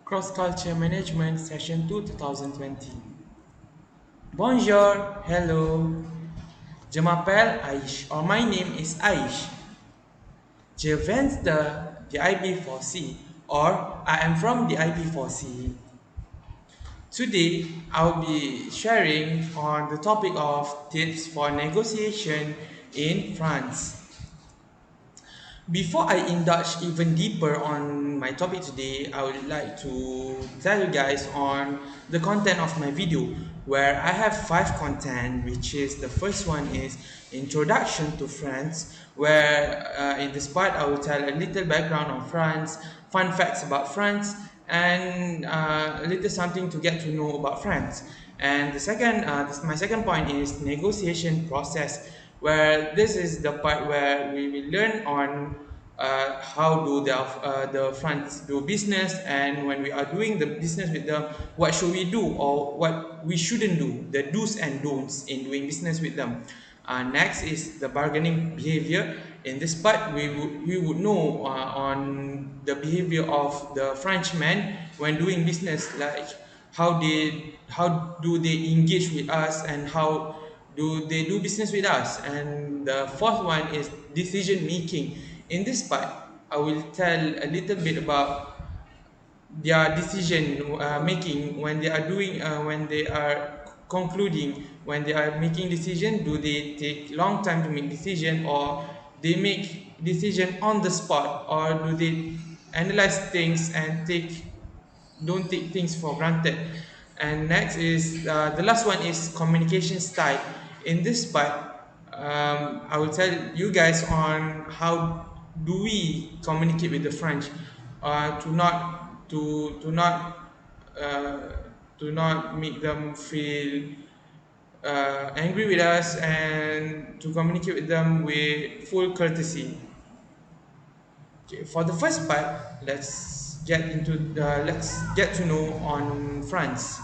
Cross Culture Management Session 2 2020. Bonjour, hello. Je m'appelle Aish, or my name is Aish. Je viens de IB4C, or I am from the IB4C. Today, I'll be sharing on the topic of tips for negotiation in France. Before I indulge even deeper on my topic today, I would like to tell you guys on the content of my video, where I have five content, which is the first one is introduction to France, where in this part I will tell a little background on France, fun facts about France, and a little something to get to know about France. And my second point is negotiation process, where this is the part where we will learn on how do the France do business, and when we are doing the business with them, what should we do or what we shouldn't do, the do's and don'ts in doing business with them. Next is the bargaining behavior. In this part, we would know on the behavior of the Frenchman when doing business, like how do they engage with us and how do they do business with us. And the fourth one is decision making. In this part, I will tell a little bit about their decision making when they are doing when they are concluding, when they are making decision. Do they take long time to make decision, or they make decision on the spot, or do they analyze things and don't take things for granted. And next is the last one is communication style. In this part, I will tell you guys on how do we communicate with the French, to not uh, to not make them feel angry with us, and to communicate with them with full courtesy. Okay, for the first part, let's get to know on France.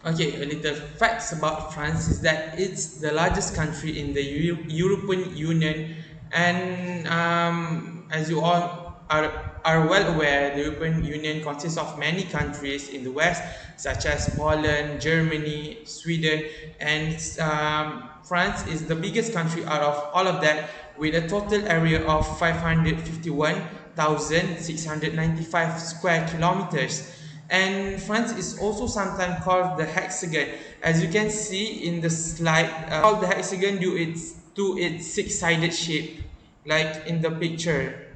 Okay, a little facts about France is that it's the largest country in the European Union, and as you all are well aware, the European Union consists of many countries in the West, such as Poland, Germany, Sweden, and France is the biggest country out of all of that, with a total area of 551,695 square kilometers. And France is also sometimes called the hexagon. As you can see in the slide, called the hexagon due to its six-sided shape, like in the picture,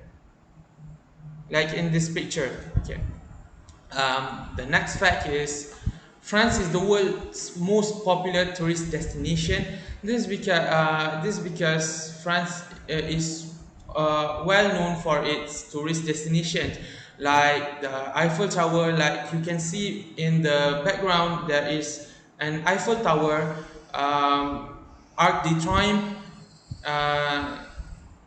like in this picture. Okay. The next fact is France is the world's most popular tourist destination. This because France is well known for its tourist destinations, like the Eiffel Tower. Like you can see in the background, there is an Eiffel Tower, Arc de Triomphe. Uh,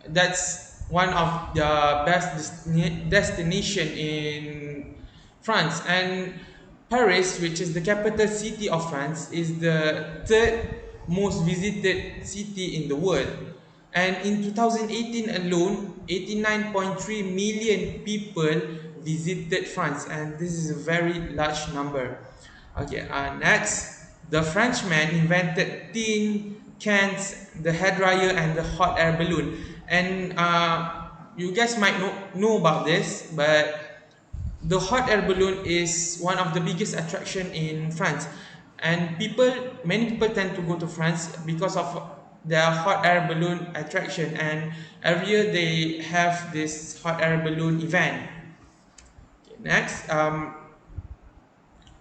that's one of the best destination in France. And Paris, which is the capital city of France, is the third most visited city in the world. And in 2018 alone, 89.3 million people visited France, and this is a very large number. Okay, next, the Frenchman invented tin cans, the hair dryer, and the hot air balloon. And you guys might know about this, but the hot air balloon is one of the biggest attraction in France, and many people tend to go to France because of their hot air balloon attraction. And every year they have this hot air balloon event. Okay, next,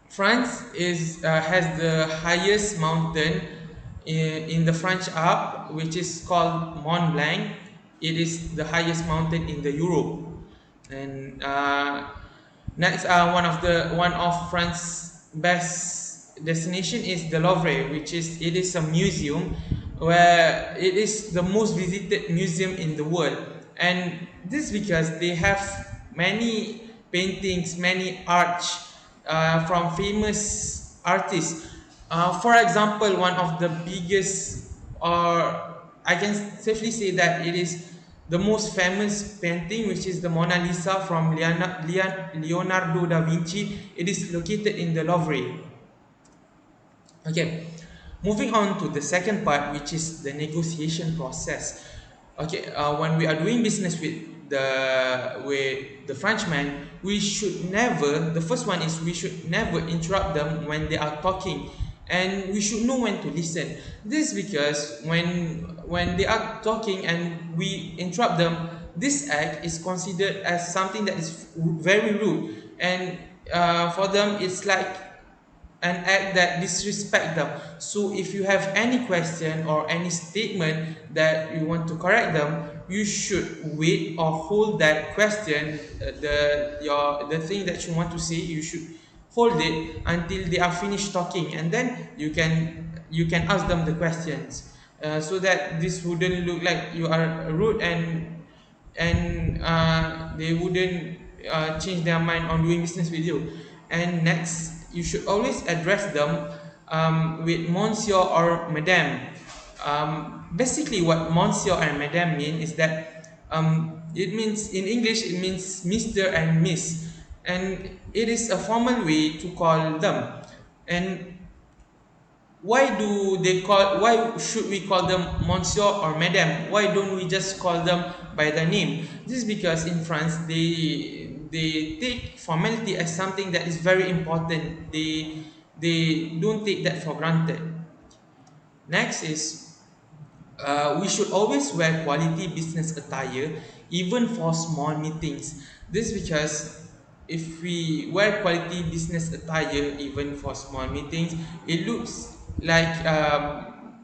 France has the highest mountain in the French Alps, which is called Mont Blanc. It is the highest mountain in the Europe. And next, one of France's best destination is the Louvre, which is a museum where it is the most visited museum in the world. And this because they have many paintings, many art from famous artists. For example, one of the biggest, or I can safely say that it is the most famous painting, which is the Mona Lisa from Leonardo da Vinci. It is located in the Louvre. Okay, moving on to the second part, which is the negotiation process. Okay, when we are doing business with the Frenchman, we should never. The first one is we should never interrupt them when they are talking, and we should know when to listen. This is because when they are talking and we interrupt them, this act is considered as something that is very rude, and for them it's like an act that disrespect them. So if you have any question or any statement that you want to correct them, you should wait or hold that question, the thing that you want to say, you should hold it until they are finished talking, and then you can ask them the questions, so that this wouldn't look like you are rude, and they wouldn't change their mind on doing business with you. And next, you should always address them with monsieur or madame. Basically, what monsieur and madame mean is that it means in English it means Mr. and Miss, and it is a formal way to call them. And why should we call them monsieur or madame? Why don't we just call them by their name? This is because in France they take formality as something that is very important. They don't take that for granted. Next is we should always wear quality business attire, even for small meetings. This because if we wear quality business attire, even for small meetings, it looks like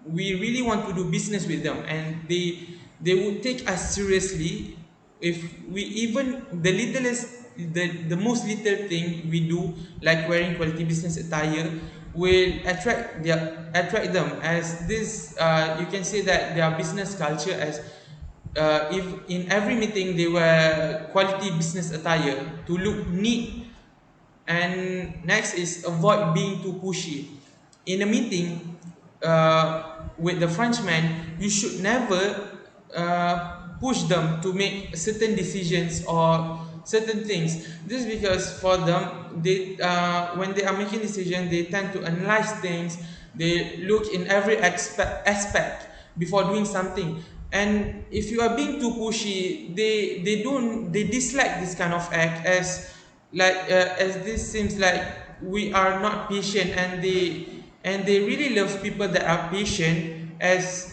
we really want to do business with them, and they would take us seriously if we even the littlest the most little thing we do, like wearing quality business attire, will attract them, as this you can say that their business culture, as if in every meeting they wear quality business attire to look neat. And next is avoid being too pushy. In a meeting with the Frenchman, you should never push them to make certain decisions or certain things. This is because for them, they when they are making decisions, they tend to analyze things. They look in every aspect before doing something. And if you are being too pushy, they dislike this kind of act, as this seems like we are not patient, and they really love people that are patient, as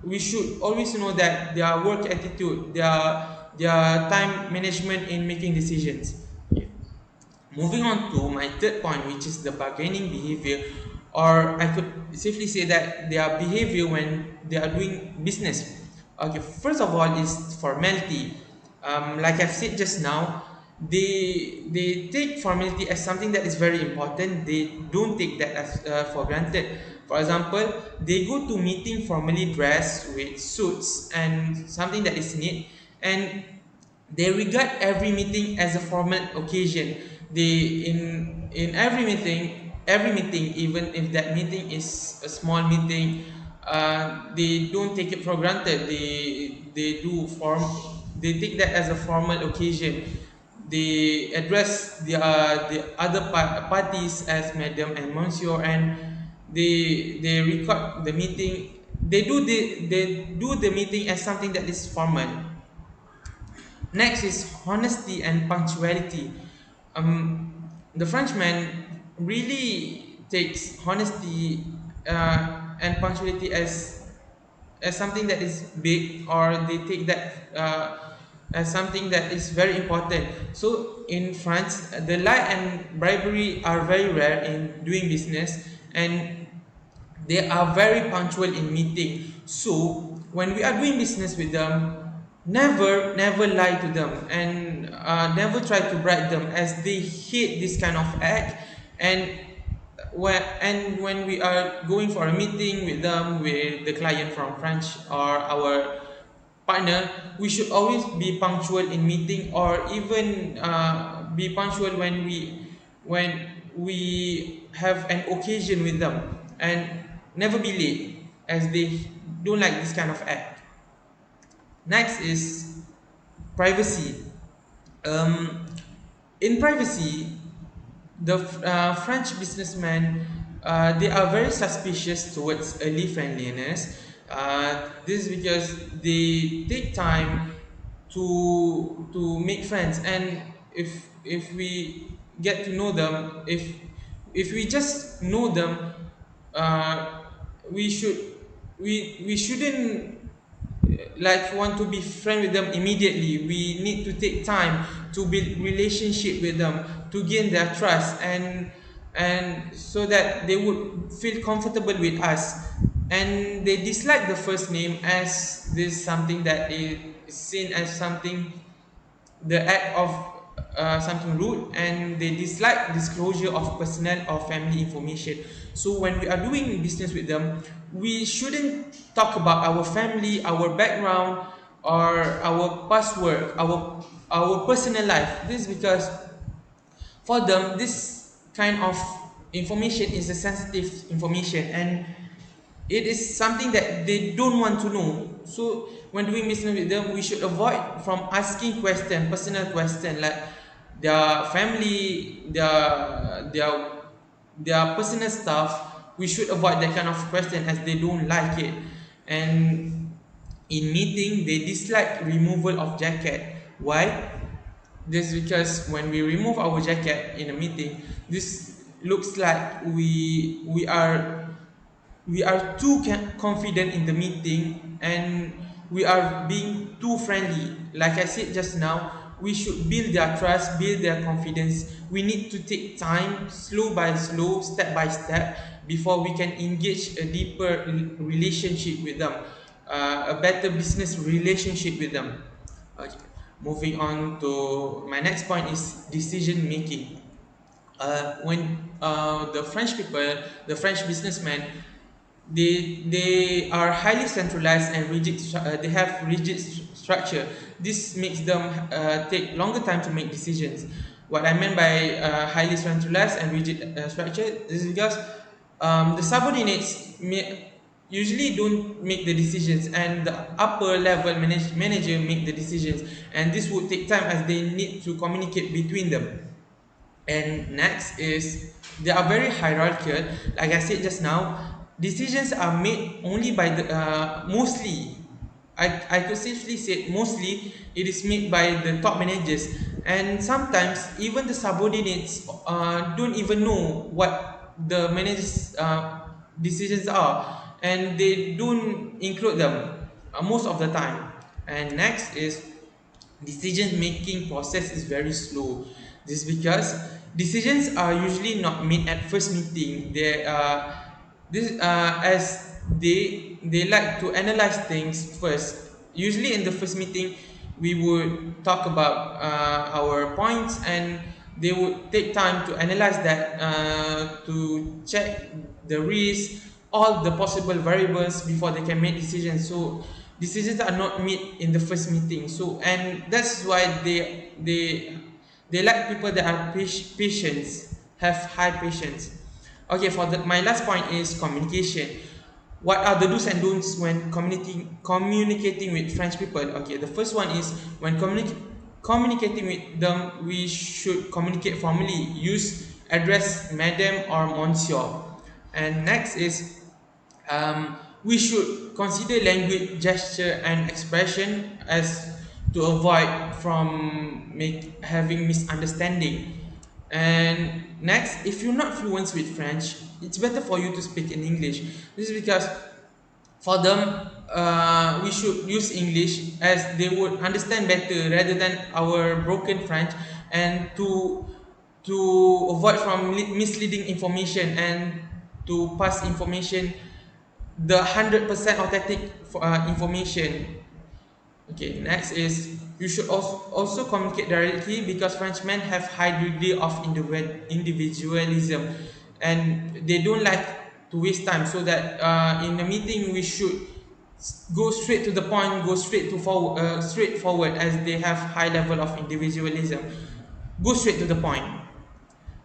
we should always know that their work attitude, their time management in making decisions. Moving on to my third point, which is the bargaining behavior, or I could safely say that their behavior when they are doing business. Okay, first of all is formality. Like I've said just now, they take formality as something that is very important. They don't take that as for granted. For example, they go to meeting formally dressed with suits and something that is neat, and they regard every meeting as a formal occasion. They in every meeting, even if that meeting is a small meeting, they don't take it for granted. They take that as a formal occasion. They address the other parties as madam and monsieur, and they record the meeting. They do the meeting as something that is formal. Next is honesty and punctuality. The Frenchman really takes honesty and punctuality as something that is big, or they take that as something that is very important. So in France, the lie and bribery are very rare in doing business, and they are very punctual in meeting. So when we are doing business with them, never lie to them, and never try to bribe them, as they hate this kind of act. And when we are going for a meeting with them, with the client from France or our partner, we should always be punctual in meeting, or even be punctual when we have an occasion with them, and never be late, as they don't like this kind of act. Next is privacy. Um, in privacy, the French businessmen, they are very suspicious towards early friendliness. This is because they take time to make friends, and if we get to know them, if we just know them, uh, we should we shouldn't like want to be friend with them immediately. We need to take time to build relationship with them, to gain their trust, and so that they would feel comfortable with us, and they dislike the first name as this something that is seen as something, the act of something rude, and they dislike disclosure of personal or family information. So when we are doing business with them, we shouldn't talk about our family, our background, or our past work, our personal life. This is because for them this kind of information is a sensitive information, and it is something that they don't want to know. So when doing business with them, we should avoid from asking question, personal question, like their family, their personal stuff. We should avoid that kind of question as they don't like it. And in meeting, they dislike removal of jacket. Why? This is because when we remove our jacket in a meeting, this looks like we are too confident in the meeting, and we are being too friendly. Like I said just now, we should build their trust, build their confidence. We need to take time, slow by slow, step by step, before we can engage a deeper relationship with them, a better business relationship with them. Okay. Moving on to my next point is decision making. When the French people, the French businessmen, they are highly centralized and rigid. They have rigid structure. This makes them take longer time to make decisions. What I meant by highly centralized and rigid structure is because the subordinates usually don't make the decisions, and the upper level manager make the decisions, and this would take time as they need to communicate between them. And next is they are very hierarchical. Like I said just now, decisions are made only by the mostly. I could safely say mostly it is made by the top managers, and sometimes even the subordinates don't even know what the managers' decisions are, and they don't include them most of the time. And next is decision making process is very slow. This is because decisions are usually not made at first meeting. They this as they like to analyze things first. Usually in the first meeting, we would talk about our points, and they would take time to analyze that, to check the risk, all the possible variables before they can make decisions. So decisions are not made in the first meeting. So, and that's why they like people that are patience, have high patience. Okay, for my last point is communication. What are the do's and don'ts when communicating with French people? Okay, the first one is when communicating with them, we should communicate formally. Use address madam or monsieur. And next is we should consider language, gesture, and expression as to avoid from having misunderstanding. And next, if you're not fluent with French, it's better for you to speak in English. This is because for them, we should use English as they would understand better rather than our broken French, and to avoid from misleading information, and to pass information, the 100% authentic information. Okay, next is you should also communicate directly, because Frenchmen have high degree of individualism, and they don't like to waste time. So that in a meeting we should go straight to the point, go straight forward, as they have high level of individualism. Go straight to the point.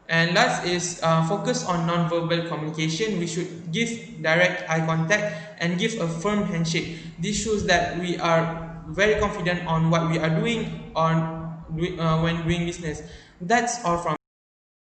And last is focus on non-verbal communication. We should give direct eye contact and give a firm handshake. This shows that we are very confident on what we are doing on when doing business. That's all from